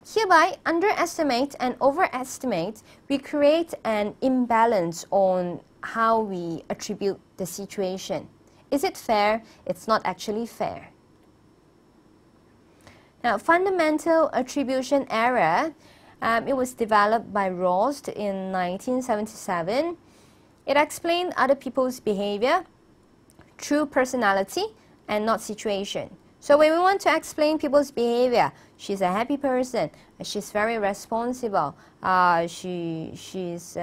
Hereby, underestimate and overestimate, we create an imbalance on how we attribute the situation. Is it fair? It's not actually fair. Now, fundamental attribution error, it was developed by Rost in 1977. It explained other people's behavior through personality and not situation. So when we want to explain people's behavior, she's a happy person, she's very responsible, she's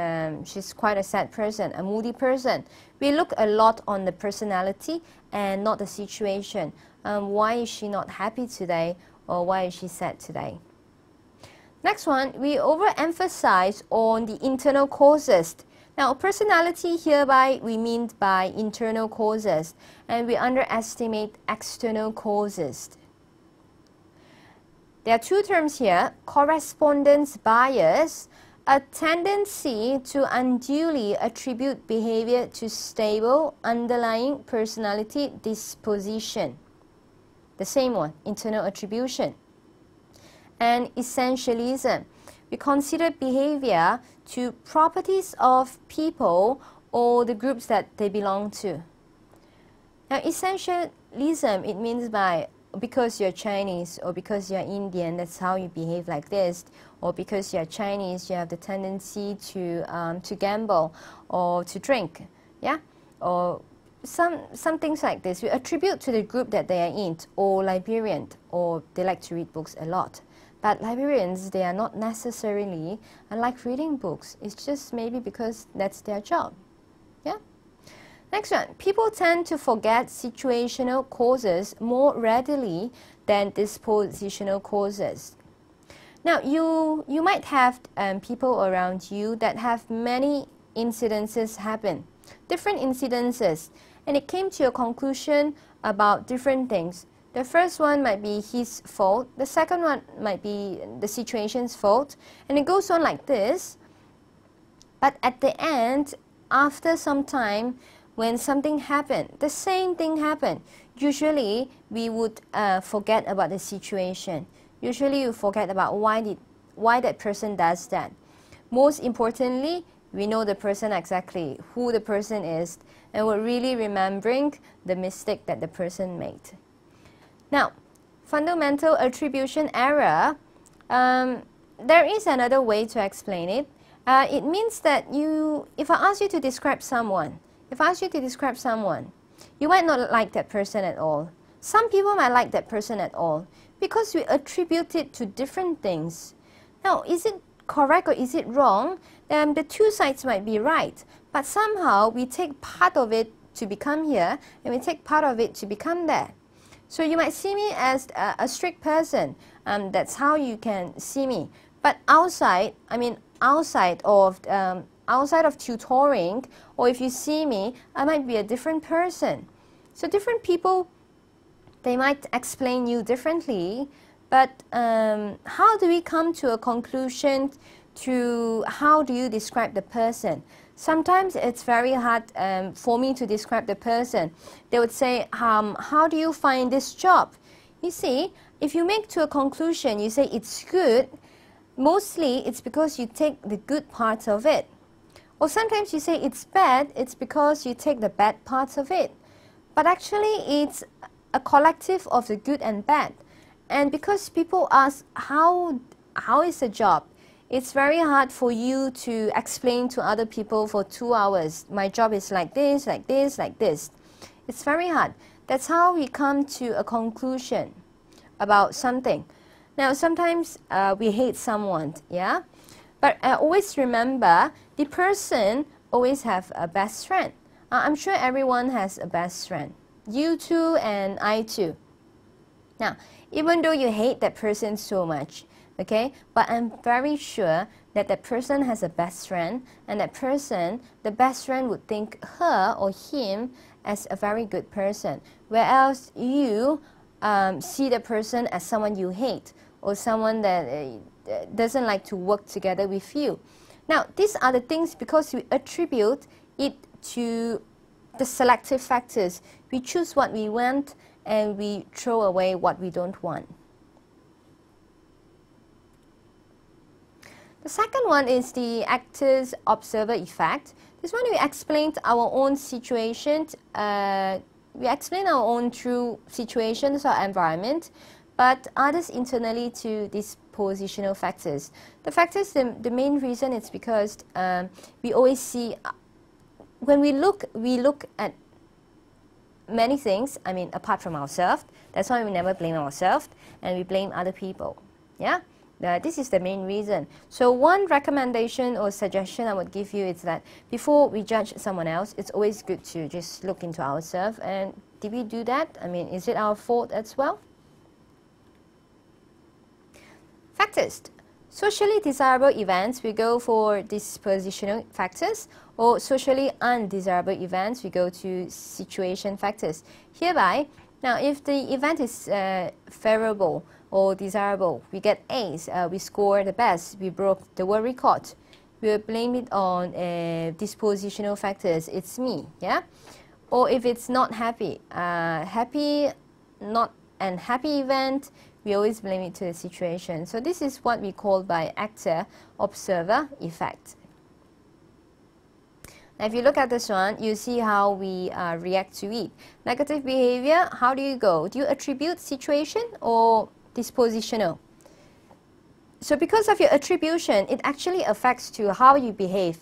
quite a sad person, a moody person. We look a lot on the personality and not the situation. Why is she not happy today, or why is she sad today? Next one, we overemphasize on the internal causes. Now, personality hereby we mean by internal causes, and we underestimate external causes. There are two terms here: correspondence bias, a tendency to unduly attribute behavior to stable underlying personality disposition. The same one, internal attribution. And essentialism. We consider behavior to properties of people or the groups that they belong to. Now, essentialism, it means by because you're Chinese or because you're Indian, that's how you behave like this, or because you're Chinese, you have the tendency to gamble or to drink, yeah, or some things like this. We attribute to the group that they are in, or Liberian, or they like to read books a lot. But Liberians, they are not necessarily like reading books. It's just maybe because that's their job. Yeah. Next one. People tend to forget situational causes more readily than dispositional causes. Now, you might have people around you that have many incidences happen, different incidences, and it came to a conclusion about different things. The first one might be his fault, the second one might be the situation's fault, and it goes on like this. But at the end, after some time, when something happened, the same thing happened, usually we would forget about the situation. Usually you forget about why that person does that. Most importantly, we know the person exactly, who the person is, and we're really remembering the mistake that the person made. Now, fundamental attribution error, there is another way to explain it. It means that if I ask you to describe someone, you might not like that person at all. Some people might like that person at all, because we attribute it to different things. Now, is it correct or is it wrong? The two sides might be right, but somehow we take part of it to become here, and we take part of it to become there. So you might see me as a strict person. That's how you can see me. But outside of tutoring, or if you see me, I might be a different person. So different people, they might explain you differently. But how do we come to a conclusion to how do you describe the person? Sometimes it's very hard for me to describe the person. They would say, how do you find this job? You see, if you make to a conclusion, you say it's good, mostly it's because you take the good parts of it. Or sometimes you say it's bad, it's because you take the bad parts of it. But actually it's a collective of the good and bad. And because people ask, how is the job? It's very hard for you to explain to other people for 2 hours. My job is like this, like this, like this. It's very hard. That's how we come to a conclusion about something. Now, sometimes we hate someone, yeah? But always remember, the person always have a best friend. I'm sure everyone has a best friend. You too, and I too. Now, even though you hate that person so much, okay, but I'm very sure that that person has a best friend, and that person, the best friend would think her or him as a very good person, whereas you see the person as someone you hate, or someone that doesn't like to work together with you. Now, these are the things because we attribute it to the selective factors. We choose what we want and we throw away what we don't want. The second one is the actor-observer effect. This one we explained our own situations, we explain our own true situations or environment, but others internally to these positional factors. The factors, the main reason is because we always see, when we look at many things, I mean, apart from ourselves. That's why we never blame ourselves and we blame other people. Yeah? This is the main reason. So one recommendation or suggestion I would give you is that before we judge someone else, it's always good to just look into ourselves. And did we do that? I mean, is it our fault as well? Factors. Socially desirable events, we go for dispositional factors, or socially undesirable events, we go to situation factors. Hereby, now if the event is favorable or desirable, we get A's, we score the best, we broke the world record, we will blame it on dispositional factors, it's me, yeah? Or if it's not happy, not an happy event, we always blame it to the situation. So this is what we call by actor-observer effect. Now if you look at this one, you see how we react to it. Negative behavior, how do you go? Do you attribute situation or dispositional? So because of your attribution, it actually affects to how you behave.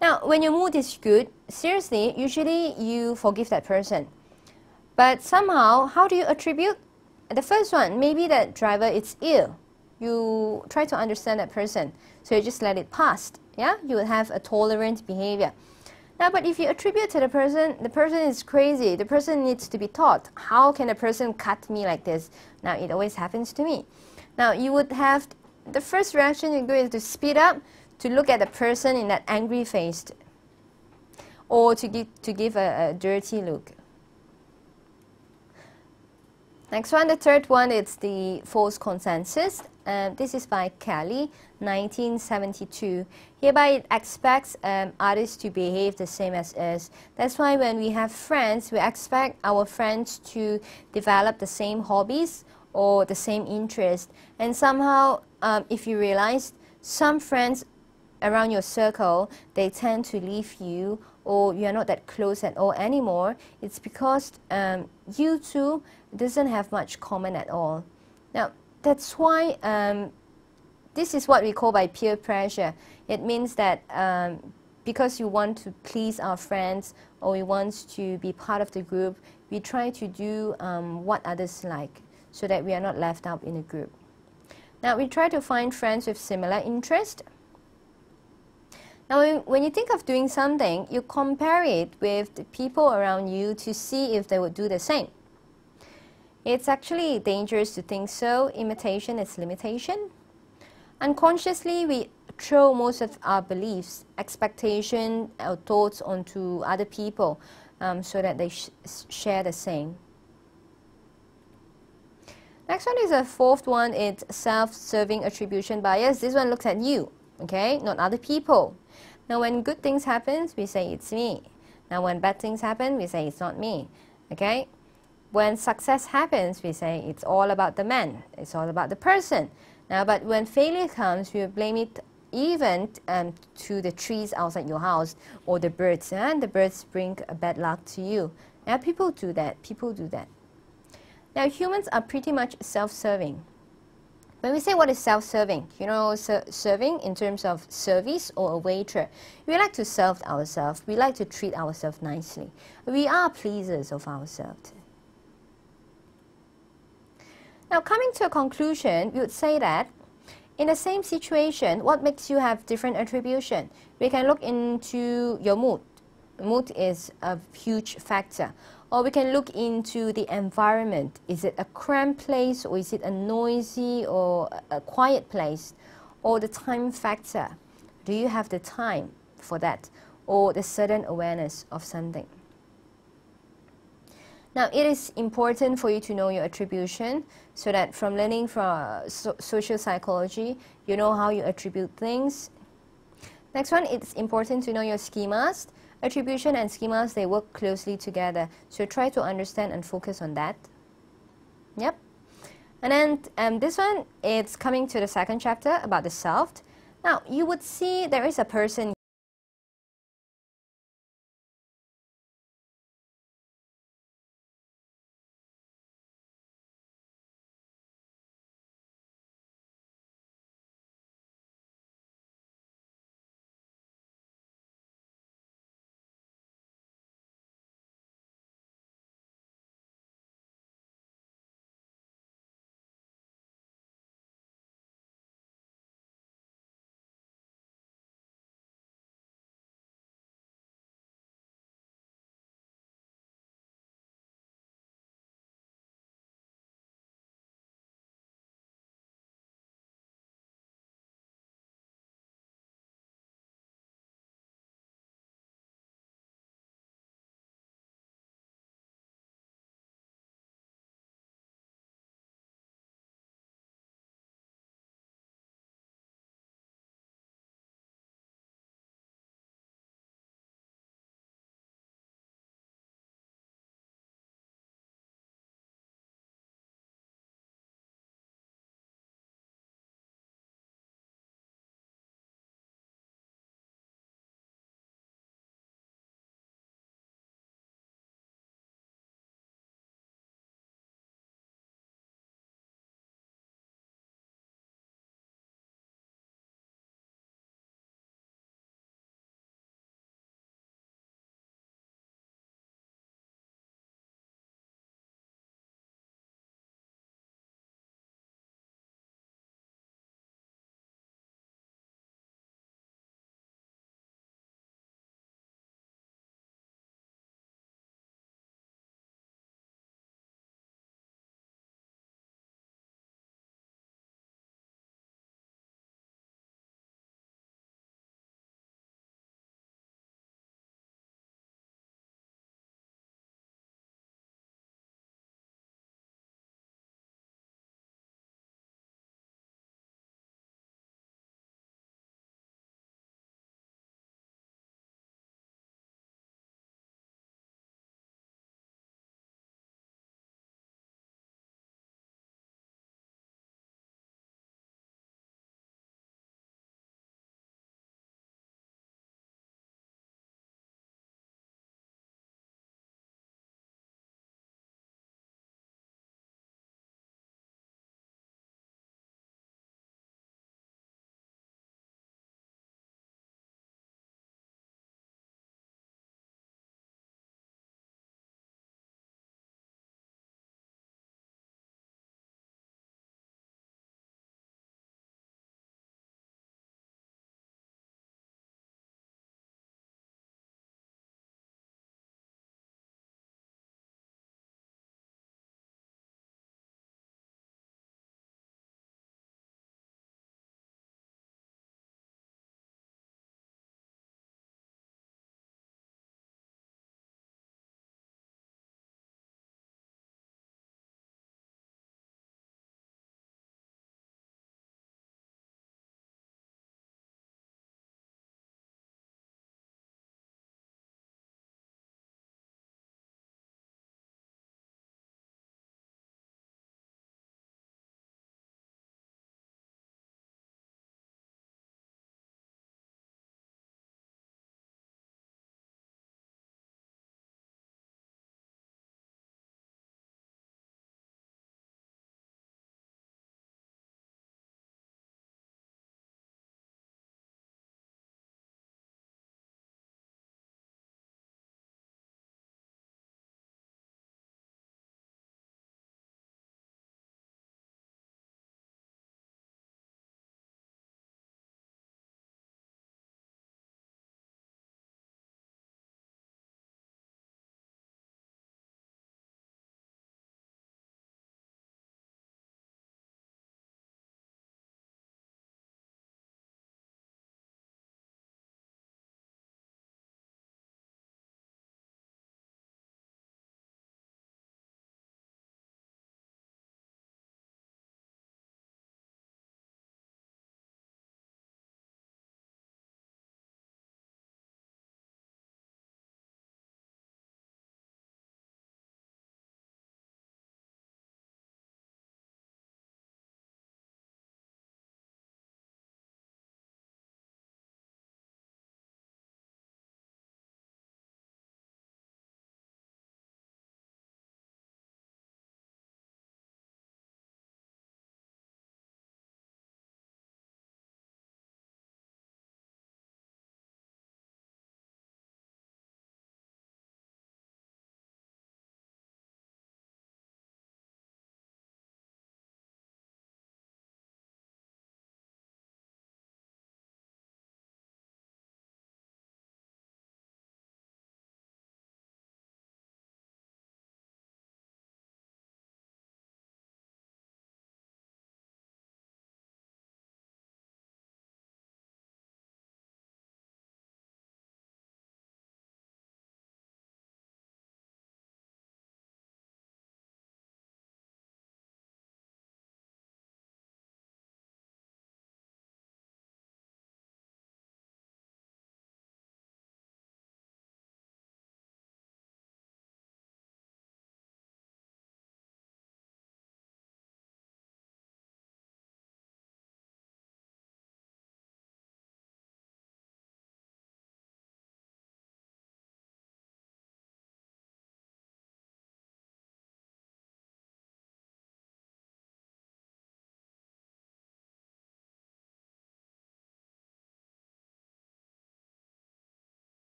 Now when your mood is good, seriously, usually you forgive that person. But somehow, how do you attribute? The first one, maybe that driver is ill. You try to understand that person, so you just let it pass. Yeah, you will have a tolerant behavior. Now, but if you attribute to the person is crazy, the person needs to be taught. How can a person cut me like this? Now, it always happens to me. Now, you would have, the first reaction you do is to speed up, to look at the person in that angry face, or to give a dirty look. Next one, the third one, it's the false consensus. This is by Kelly, 1972. Hereby it expects others to behave the same as us. That's why when we have friends, we expect our friends to develop the same hobbies or the same interest. And somehow, if you realize, some friends around your circle, they tend to leave you, or you are not that close at all anymore. It's because you two doesn't have much common at all. Now, that's why this is what we call by peer pressure. It means that because you want to please our friends or we want to be part of the group, we try to do what others like so that we are not left out in a group. Now, we try to find friends with similar interest. Now, when you think of doing something, you compare it with the people around you to see if they would do the same. It's actually dangerous to think so. Imitation is limitation. Unconsciously, we throw most of our beliefs, expectations, or thoughts onto other people so that they share the same. Next one is a fourth one. It's self-serving attribution bias. This one looks at you, okay, not other people. Now, when good things happen, we say it's me. Now, when bad things happen, we say it's not me, okay? When success happens, we say it's all about the man, it's all about the person. Now, but when failure comes, we blame it even to the trees outside your house or the birds, and the birds bring a bad luck to you. Now, people do that, Now, humans are pretty much self-serving. When we say what is self-serving, you know, serving in terms of service or a waiter, we like to serve ourselves, we like to treat ourselves nicely. We are pleasers of ourselves. Now, coming to a conclusion, we would say that in the same situation, what makes you have different attribution? We can look into your mood. Mood is a huge factor. Or we can look into the environment. Is it a cramped place, or is it a noisy or a quiet place? Or the time factor. Do you have the time for that? Or the sudden awareness of something? Now, it is important for you to know your attribution so that from learning from social psychology, you know how you attribute things. Next one, it's important to know your schemas. Attribution and schemas, they work closely together. So try to understand and focus on that. Yep. And then this one, it's coming to the second chapter about the self. Now, you would see there is a person